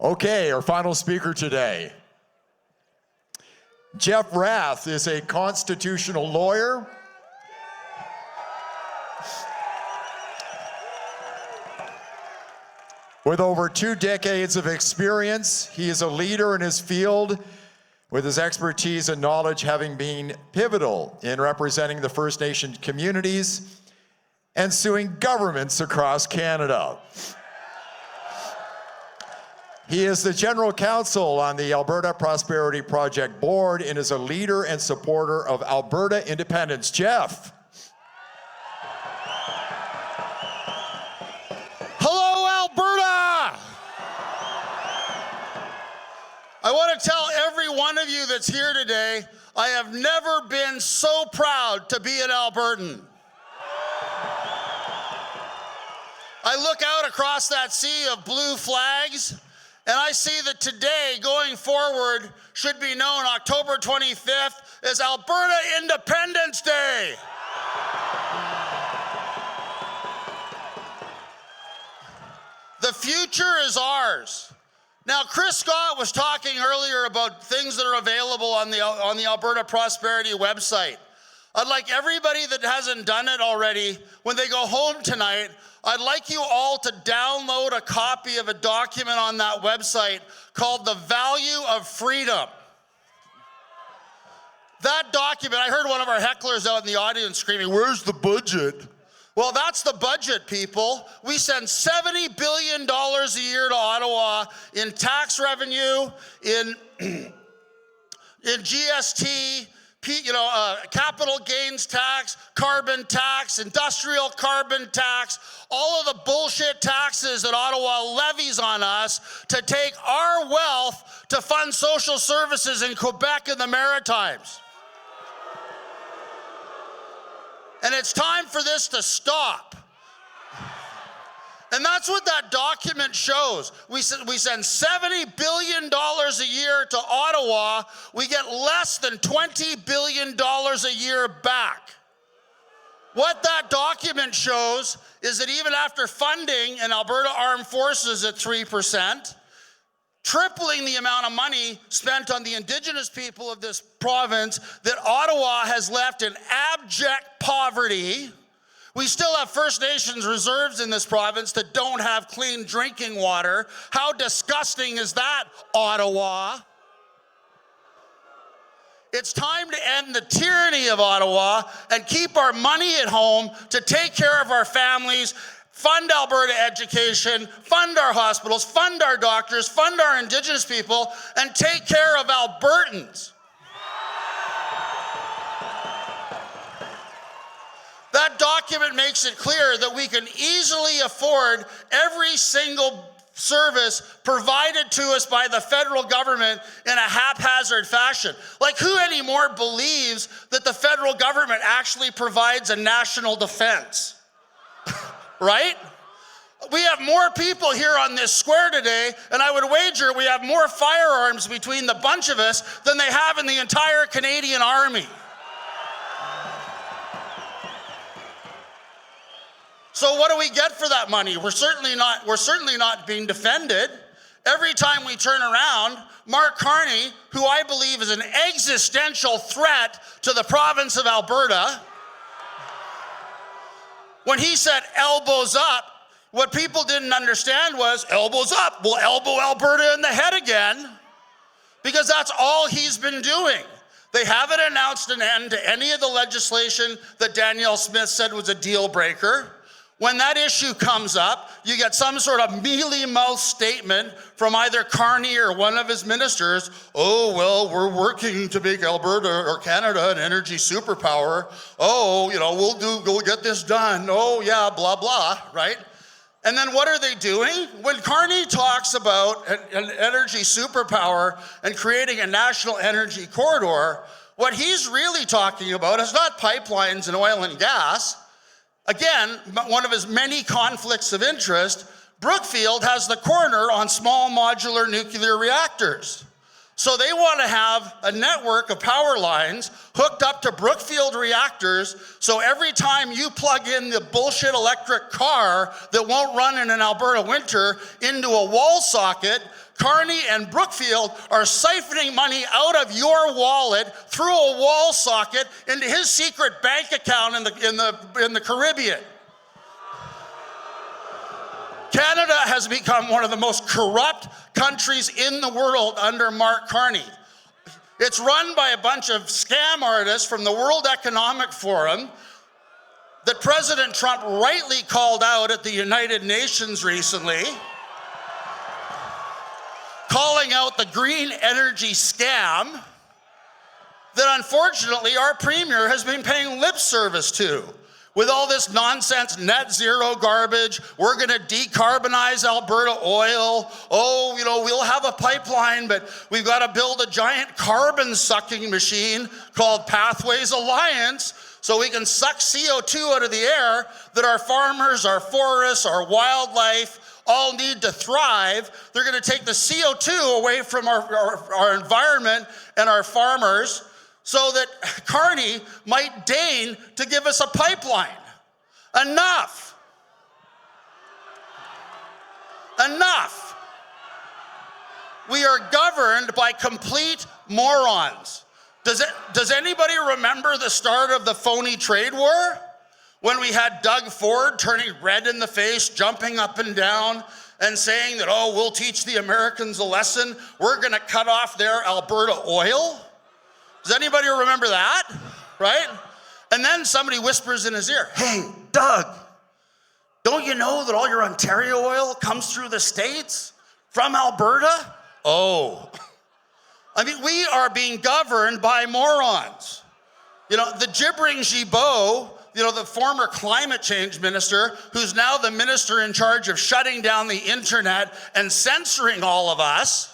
Okay, our final speaker today. Jeff Rath is a constitutional lawyer. With over 2 decades of experience, he is a leader in his field, with his expertise and knowledge having been pivotal in representing the First Nation communities and suing governments across Canada. He is the General Counsel on the Alberta Prosperity Project Board and is a leader and supporter of Alberta independence. Jeff. Hello, Alberta! I want to tell every one of you that's here today, I have never been so proud to be an Albertan. I look out across that sea of blue flags, and I see that today, going forward, should be known October 25th as Alberta Independence Day. The future is ours. Now, Chris Scott was talking earlier about things that are available on the Alberta Prosperity website. I'd like everybody that hasn't done it already, when they go home tonight, I'd like you all to download a copy of a document on that website called The Value of Freedom. That document, I heard one of our hecklers out in the audience screaming, "Where's the budget?" Well, that's the budget, people. We send $70 billion a year to Ottawa in tax revenue, in GST, capital gains tax, carbon tax, industrial carbon tax, all of the bullshit taxes that Ottawa levies on us to take our wealth to fund social services in Quebec and the Maritimes. And it's time for this to stop. And that's what that document shows. We send $70 billion a year to Ottawa. We get less than $20 billion a year back. What that document shows is that even after funding an Alberta Armed Forces at 3%, tripling the amount of money spent on the Indigenous people of this province, that Ottawa has left in abject poverty. We still have First Nations reserves in this province that don't have clean drinking water. How disgusting is that, Ottawa? It's time to end the tyranny of Ottawa and keep our money at home to take care of our families, fund Alberta education, fund our hospitals, fund our doctors, fund our Indigenous people, and take care of Albertans. That document makes it clear that we can easily afford every single service provided to us by the federal government in a haphazard fashion. Like, who anymore believes that the federal government actually provides a national defense? Right? We have more people here on this square today, and I would wager we have more firearms between the bunch of us than they have in the entire Canadian Army. So what do we get for that money? We're certainly not being defended. Every time we turn around, Mark Carney, who I believe is an existential threat to the province of Alberta, when he said elbows up, what people didn't understand was elbows up. We'll elbow Alberta in the head again, because that's all he's been doing. They haven't announced an end to any of the legislation that Danielle Smith said was a deal breaker. When that issue comes up, you get some sort of mealy-mouthed statement from either Carney or one of his ministers. "Oh, well, we're working to make Alberta or Canada an energy superpower. Oh, we'll get this done. Oh, yeah, blah, blah," right? And then what are they doing? When Carney talks about an energy superpower and creating a national energy corridor, what he's really talking about is not pipelines and oil and gas. Again, one of his many conflicts of interest, Brookfield has the corner on small modular nuclear reactors. So they want to have a network of power lines hooked up to Brookfield reactors, so every time you plug in the bullshit electric car that won't run in an Alberta winter into a wall socket, Kearney and Brookfield are siphoning money out of your wallet through a wall socket into his secret bank account in the Caribbean. Canada has become one of the most corrupt countries in the world under Mark Carney. It's run by a bunch of scam artists from the World Economic Forum that President Trump rightly called out at the United Nations recently, calling out the green energy scam that unfortunately our premier has been paying lip service to. With all this nonsense net zero garbage, we're gonna decarbonize Alberta oil. Oh, we'll have a pipeline, but we've gotta build a giant carbon sucking machine called Pathways Alliance so we can suck CO2 out of the air that our farmers, our forests, our wildlife all need to thrive. They're gonna take the CO2 away from our environment and our farmers so that Carney might deign to give us a pipeline. Enough. Enough. We are governed by complete morons. Does anybody remember the start of the phony trade war? When we had Doug Ford turning red in the face, jumping up and down, and saying that, oh, we'll teach the Americans a lesson. We're gonna cut off their Alberta oil. Does anybody remember that, right? And then somebody whispers in his ear, hey, Doug, don't you know that all your Ontario oil comes through the States from Alberta? Oh. I mean, we are being governed by morons. The gibbering Gibault, the former climate change minister, who's now the minister in charge of shutting down the internet and censoring all of us,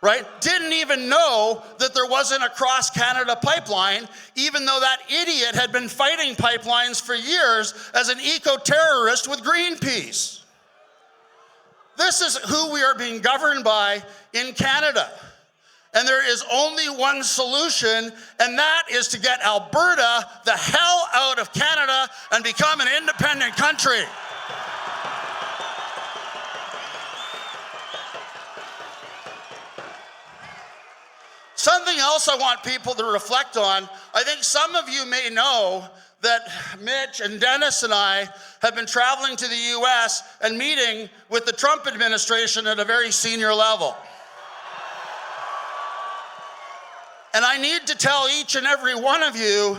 right, didn't even know that there wasn't a cross-Canada pipeline, even though that idiot had been fighting pipelines for years as an eco-terrorist with Greenpeace. This is who we are being governed by in Canada. And there is only one solution, and that is to get Alberta the hell out of Canada and become an independent country. Something else I want people to reflect on, I think some of you may know that Mitch and Dennis and I have been traveling to the US and meeting with the Trump administration at a very senior level. And I need to tell each and every one of you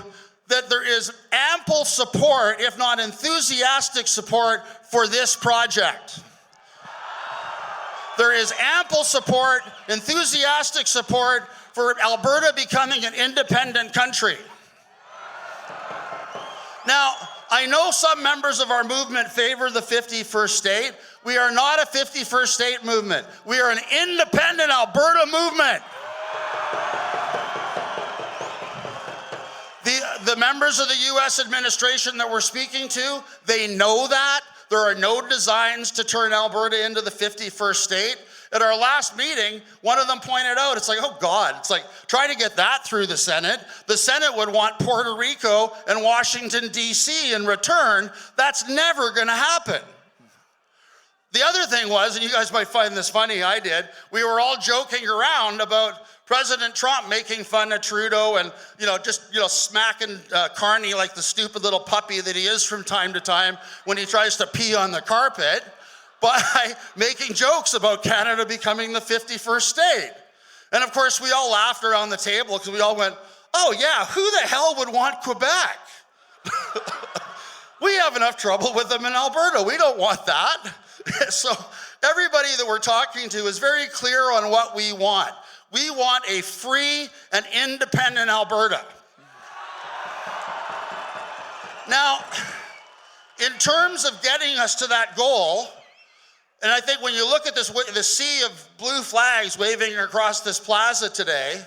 that there is ample support, if not enthusiastic support, for this project. There is ample support, enthusiastic support for Alberta becoming an independent country. Now, I know some members of our movement favor the 51st state. We are not a 51st state movement. We are an independent Alberta movement. The members of the US administration that we're speaking to, they know that. There are no designs to turn Alberta into the 51st state. At our last meeting, one of them pointed out, it's like, oh God, it's like, try to get that through the Senate. The Senate would want Puerto Rico and Washington, D.C. in return. That's never gonna happen. The other thing was, and you guys might find this funny, I did, we were all joking around about President Trump making fun of Trudeau and smacking Carney like the stupid little puppy that he is from time to time when he tries to pee on the carpet, by making jokes about Canada becoming the 51st state. And of course, we all laughed around the table because we all went, oh yeah, who the hell would want Quebec? We have enough trouble with them in Alberta. We don't want that. So everybody that we're talking to is very clear on what we want. We want a free and independent Alberta. Now, in terms of getting us to that goal, and I think when you look at this sea of blue flags waving across this plaza today,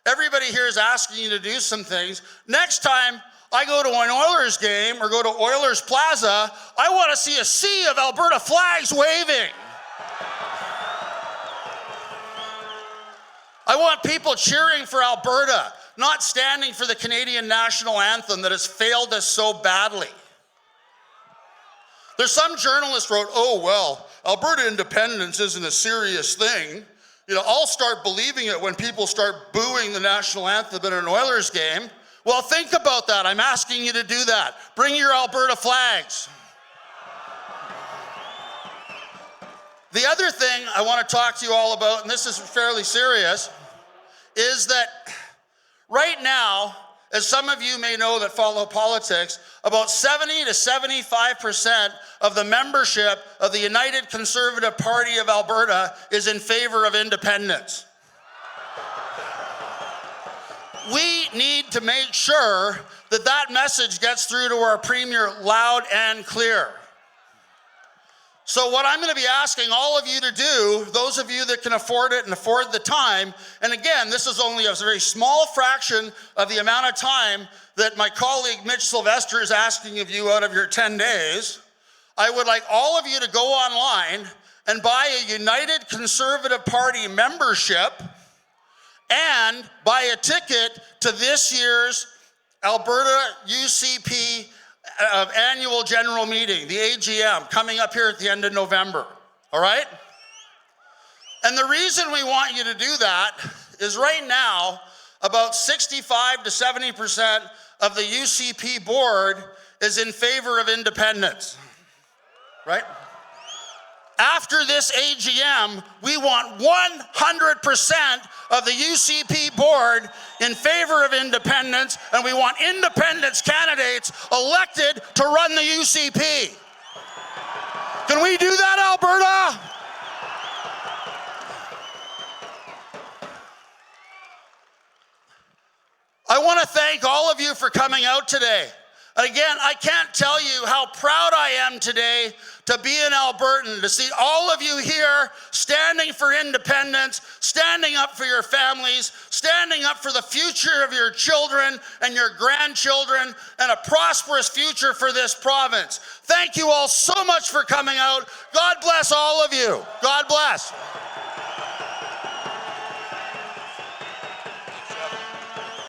everybody here is asking you to do some things. Next time I go to an Oilers game or go to Oilers Plaza, I want to see a sea of Alberta flags waving. I want people cheering for Alberta, not standing for the Canadian national anthem that has failed us so badly. There's some journalist wrote, oh, well, Alberta independence isn't a serious thing. I'll start believing it when people start booing the national anthem in an Oilers game. Well, think about that. I'm asking you to do that. Bring your Alberta flags. The other thing I want to talk to you all about, and this is fairly serious, is that right now, as some of you may know that follow politics, about 70 to 75% of the membership of the United Conservative Party of Alberta is in favor of independence. We need to make sure that that message gets through to our Premier loud and clear. So what I'm going to be asking all of you to do, those of you that can afford it and afford the time, and again, this is only a very small fraction of the amount of time that my colleague Mitch Sylvester is asking of you out of your 10 days, I would like all of you to go online and buy a United Conservative Party membership and buy a ticket to this year's Alberta UCP annual general meeting, the AGM, coming up here at the end of November, all right? And the reason we want you to do that is right now, about 65 to 70% of the UCP board is in favor of independence, right? After this AGM, we want 100% of the UCP board in favor of independence, and we want independence candidates elected to run the UCP. Can we do that, Alberta? I want to thank all of you for coming out today. And again, I can't tell you how proud I am today to be an Albertan, to see all of you here standing for independence, standing up for your families, standing up for the future of your children and your grandchildren, and a prosperous future for this province. Thank you all so much for coming out. God bless all of you. God bless.